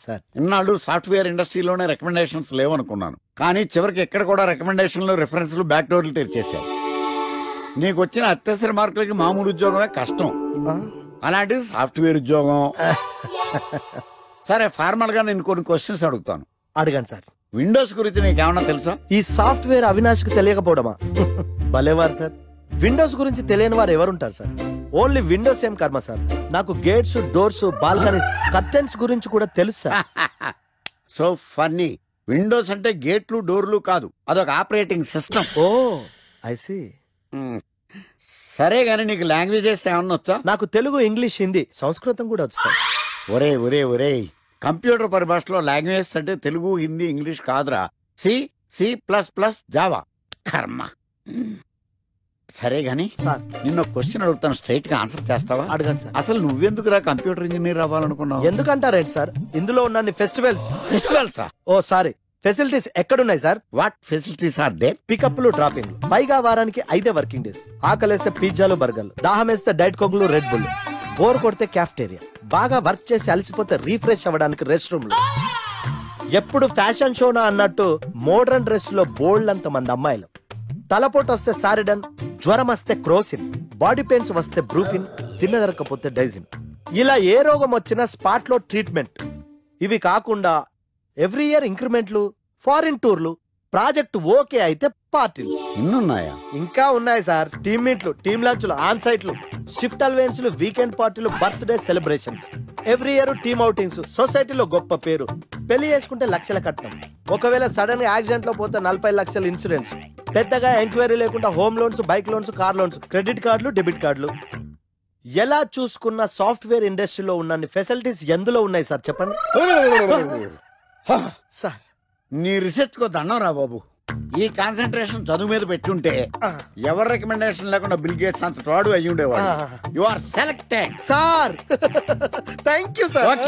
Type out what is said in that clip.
Sir ఇన్నాళ్ళు software ఇండస్ట్రీలోనే recommendations లేవనుకున్నాను, కానీ చివరికి ఎక్కడ కూడా రికమెండేషన్లు రిఫరెన్స్లు బ్యాక్ డోర్లు తెరిచేశారు. నీకు వచ్చిన అత్యవసర మార్కులకి మామూలు ఉద్యోగమే కష్టం, అలాంటిది సాఫ్ట్వేర్ ఉద్యోగం. సరే, ఫార్మల్ గా నేను కొన్ని క్వశ్చన్స్ అడుగుతాను. అడగండి సార్. విండోస్ గురించి నీకేమన్నా తెలుసా? ఈ సాఫ్ట్వేర్ అవినాష్ కి తెలియకపోవడమా? భలేవారు సార్. విండోస్ గురించి తెలియని వారు ఎవరుంటారు సార్? ఓన్లీ విండోస్ ఏం కర్మ సార్, నాకు గేట్స్, డోర్స్, బాల్కనీస్, కర్టెన్స్ గురించి కూడా తెలుసు సార్. So funny. విండోస్ అంటే గేట్లు డోర్లు కాదు, అదొక operating system. Oh I see. సరే గానీ నీకు లాంగ్వేజెస్ ఏమన్నా వచ్చా? నాకు తెలుగు, ఇంగ్లీష్, హిందీ, సంస్కృతం కూడా వచ్చు సార్. ఒరే కంప్యూటర్ పరిభాషలో లాంగ్వేజెస్ అంటే తెలుగు, హిందీ, ఇంగ్లీష్ కాదురా, సి, C++, జావా. కర్మ. సరే గాని సార్ నిన్న క్వశ్చన్ అడుగుతాను, స్ట్రైట్ గా ఆన్సర్ చేస్తావా? అడగండి సార్. అసలు నువ్వెందుకురా కంప్యూటర్ ఇంజనీర్ అవ్వాలనుకున్నావు? ఎందుకంటారేంటి సార్, ఇందులో ఉన్న ఫెస్టివల్సా? ఓ సారీ, ఫెసిలిటీస్ ఎక్కడున్నాయి sir? What facilities are there? పికప్లు, డ్రాపింగ్లు, పైగా వారానికి 5 వర్కింగ్ డేస్. ఆకలేస్తే పిజ్జాలు, బర్గర్లు, దాహం వేస్తే డైట్ కోక్లు, రెడ్ బుల్, బోర్ కొడితే క్యాఫ్టేరియా, బాగా వర్క్ చేసి అలసిపోతే రీఫ్రెష్ అవ్వడానికి రెస్ట్ రూమ్లు. ఎప్పుడు ఫ్యాషన్ షోనా అన్నట్టు మోడర్న్ డ్రెస్ లో బోల్డ్ అంత మంది అమ్మాయిలు. తలపోటు వస్తే సారిడన్, జ్వరం వస్తే క్రోసిన్, బాడీ పెయిన్స్ వస్తే బ్రూఫిన్, తిన్నదరకపోతే డైజిన్. ఇలా ఏ రోగం వచ్చినా స్పాట్ లో ట్రీట్మెంట్. ఇవి కాకుండా ఎవ్రీ ఇయర్ ఇంక్రిమెంట్లు, ఫారిన్ టూర్లు, ప్రాజెక్ట్ ఓకే అయితే పార్టీలు. ఇన్నున్నాయా? ఇంకా ఉన్నాయి సార్. టీమ్ మీట్లు, టీమ్ లంచ్లు, ఆన్ సైట్లు, షిఫ్ట్ అలవెన్స్లు, వీకెండ్ పార్టీలు, birthday celebrations, every year team outings, సొసైటీలో గొప్ప పేరు. పెళ్లి చేసుకుంటే లక్షల కట్నం, ఒకవేళ సడన్ గా యాక్సిడెంట్ లో పోతే 40 లక్షల ఇన్సూరెన్స్, పెద్దగా ఎంక్వైరీ లేకుండా home loans, bike loans, car loans, credit కార్డులు, డెబిట్ కార్డులు. ఎలా చూసుకున్న సాఫ్ట్వేర్ ఇండస్ట్రీలో ఉన్న ఫెసిలిటీస్ ఎందులో ఉన్నాయి సార్ చెప్పండి. సార్ నీ రీసెర్చ్ కో దండం రా బాబు. ఈ కాన్సన్ట్రేషన్ చదువు మీద పెట్టుంటే ఎవరి రికమెండేషన్ లేకుండా బిల్ గేట్స్ అంత ఫ్రాడ్ అయ్యి ఉండేవాడు. You are selected sir. Thank you sir.